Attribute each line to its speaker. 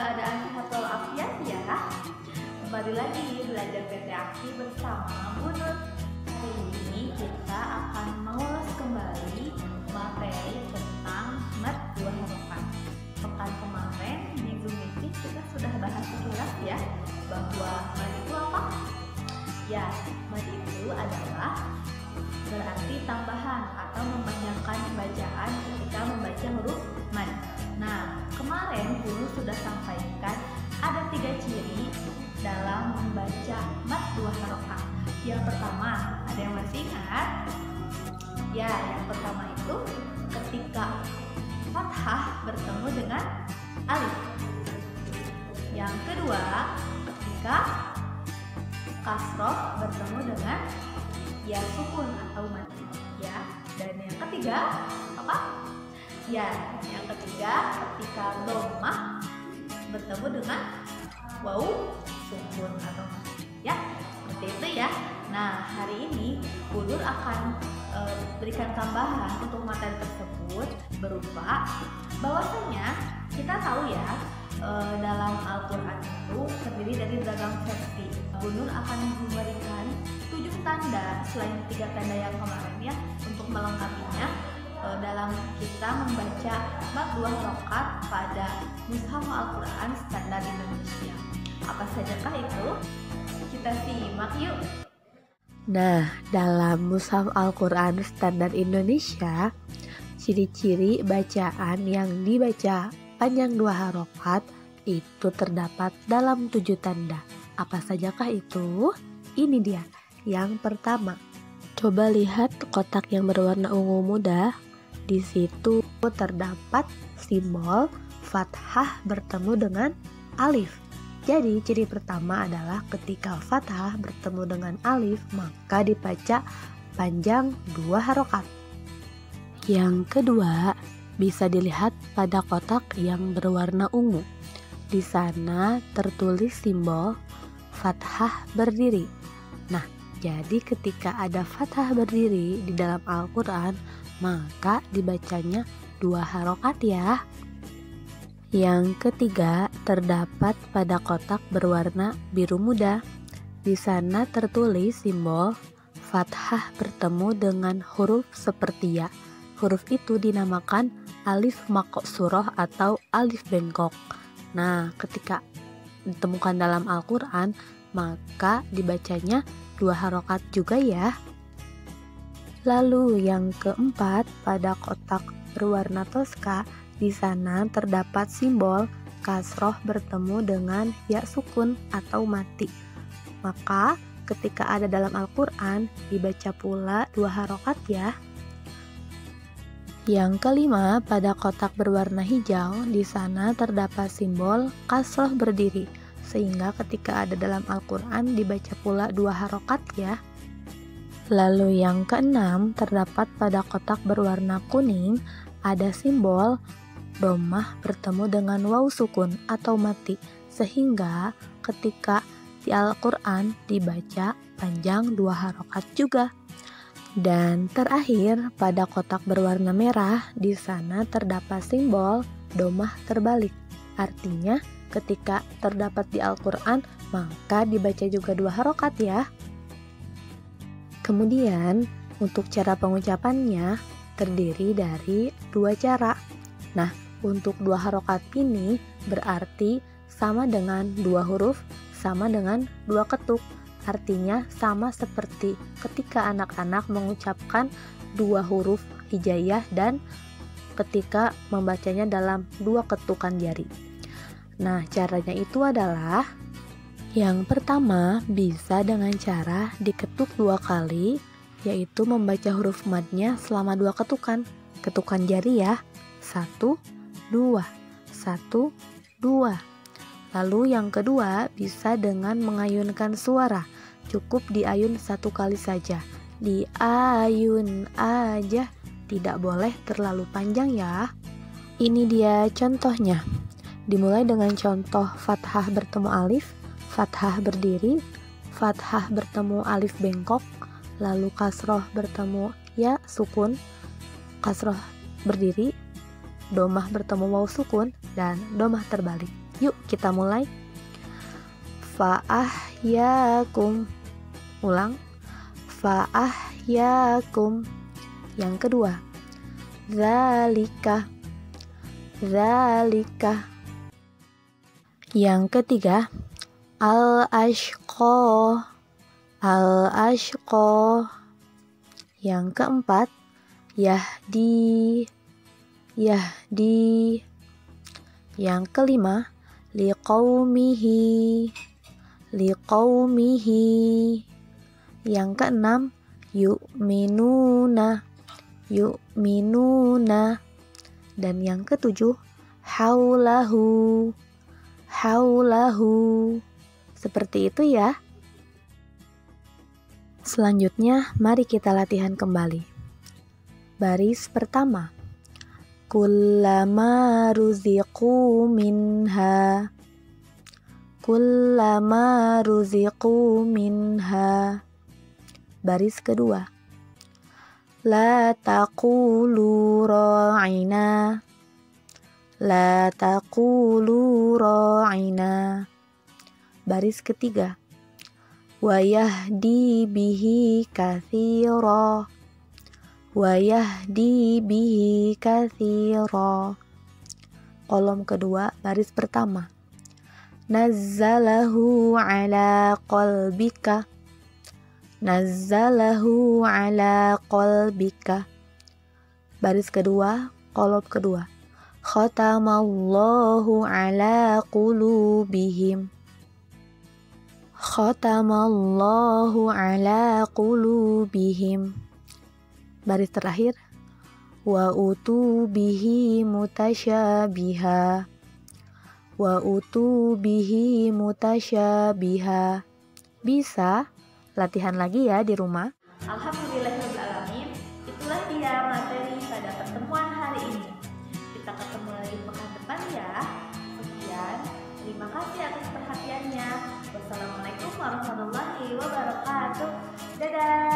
Speaker 1: keadaan sehat walafiat ya. Kembali lagi belajar PT Aksi bersama Bu Nur. Hari ini kita akan mengulas kembali materi tentang mat dua harokat. Pekan kemarin minggu ini kita sudah bahas sekilas ya, bahwa mat itu apa? Ya, mat itu adalah berarti tambahan atau membanyakan bacaan ketika membaca huruf mad. Nah, kemarin guru sudah sampaikan ada 3 ciri dalam membaca mad dua harokat. Yang pertama, ada yang masih ingat? Ya, yang pertama itu ketika fathah bertemu dengan alif. Yang kedua, ketika kasroh bertemu dengan ya sukun atau mati ya. Dan yang ketiga apa? Ya, yang ketiga ketika dhammah bertemu dengan waw sukun atau mati ya. Seperti itu ya. Nah, hari ini Bu Nur akan berikan tambahan untuk materi tersebut berupa bahwasanya kita tahu ya, dalam Al-Quran itu terdiri dari beragam versi. Bu Nur akan memberikan 7 tanda selain 3 tanda yang kemarin ya, untuk melengkapinya dalam kita membaca mat dua harokat pada Mushaf Al-Quran Standar Indonesia. Apa sajakah itu? Kita simak yuk.
Speaker 2: Nah, dalam Mushaf Al-Quran Standar Indonesia, ciri-ciri bacaan yang dibaca panjang dua harokat itu terdapat dalam 7 tanda. Apa sajakah itu? Ini dia. Yang pertama, coba lihat kotak yang berwarna ungu muda. Di situ terdapat simbol fathah bertemu dengan alif. Jadi ciri pertama adalah ketika fathah bertemu dengan alif, maka dibaca panjang dua harokat. Yang kedua, bisa dilihat pada kotak yang berwarna ungu. Di sana tertulis simbol fathah berdiri. Nah, jadi ketika ada fathah berdiri di dalam Al-Quran, maka dibacanya dua harokat ya. Yang ketiga, terdapat pada kotak berwarna biru muda. Di sana tertulis simbol fathah bertemu dengan huruf seperti ya. Huruf itu dinamakan alif maqsurah atau alif bengkok. Nah, ketika ditemukan dalam Al-Quran, maka dibacanya dua harokat juga ya. Lalu yang keempat, pada kotak berwarna toska, di sana terdapat simbol kasroh bertemu dengan ya sukun atau mati. Maka ketika ada dalam Al-Quran, dibaca pula dua harokat ya. Yang kelima, pada kotak berwarna hijau, di sana terdapat simbol kasroh berdiri, sehingga ketika ada dalam Al-Quran dibaca pula dua harokat ya. Lalu yang keenam, terdapat pada kotak berwarna kuning, ada simbol dhammah bertemu dengan waw sukun atau mati, sehingga ketika di Al-Quran dibaca panjang dua harokat juga. Dan terakhir, pada kotak berwarna merah, di sana terdapat simbol dhammah terbalik. Artinya, ketika terdapat di Al-Quran, maka dibaca juga dua harokat ya. Kemudian, untuk cara pengucapannya terdiri dari 2 cara. Nah, untuk dua harokat ini berarti sama dengan 2 huruf, sama dengan 2 ketuk. Artinya sama seperti ketika anak-anak mengucapkan 2 huruf hijaiyah dan ketika membacanya dalam 2 ketukan jari. Nah, caranya itu adalah yang pertama, bisa dengan cara diketuk 2 kali, yaitu membaca huruf madnya selama 2 ketukan. Ketukan jari ya. 1, 2, 1, 2. Lalu yang kedua, bisa dengan mengayunkan suara. Cukup diayun 1 kali saja. Diayun aja, tidak boleh terlalu panjang ya. Ini dia contohnya. Dimulai dengan contoh fathah bertemu alif, fathah berdiri, fathah bertemu alif bengkok, lalu kasroh bertemu ya sukun, kasroh berdiri, dhammah bertemu waw sukun, dan dhammah terbalik. Yuk kita mulai. Fa'ahyakum. Ulang. Fa'ahyakum. Yang kedua, dzalika. Dzalika. Yang ketiga, al-ashqa. Al-ashqa. Yang keempat, yahdi. Yahdi. Yang kelima, liqaumihi. Liqaumihi. Yang keenam, yu'minuna. Yu'minuna. Dan yang ketujuh, haulahu. Haulahu. Seperti itu ya. Selanjutnya, mari kita latihan kembali. Baris pertama. Kullama ruziqu minha. Kullama ruziqu minha. Baris kedua. La taqulu ra'ina. La taqulu ra'ina. Baris ketiga. Wa yahdi bihi katsira. Wa yahdi bihi katsira. Kolom kedua, baris pertama. Nazzalahu ala qalbika. Nazzalahu ala qalbika. Baris kedua, kolom kedua. Khatamallahu ala qulubihim. Khatamallahu ala qulubihim. Baris terakhir. Wa utu bihi mutasyabiha. Wa utu bihi mutasyabiha. Bisa latihan lagi ya di rumah.
Speaker 1: Alhamdulillahirrahmanirrahim. Itulah dia materi pada pertemuan hari ini. Kita ketemu lagi pekan depan ya. Sekian, terima kasih atas perhatiannya. Wassalamualaikum warahmatullahi wabarakatuh. Dadah.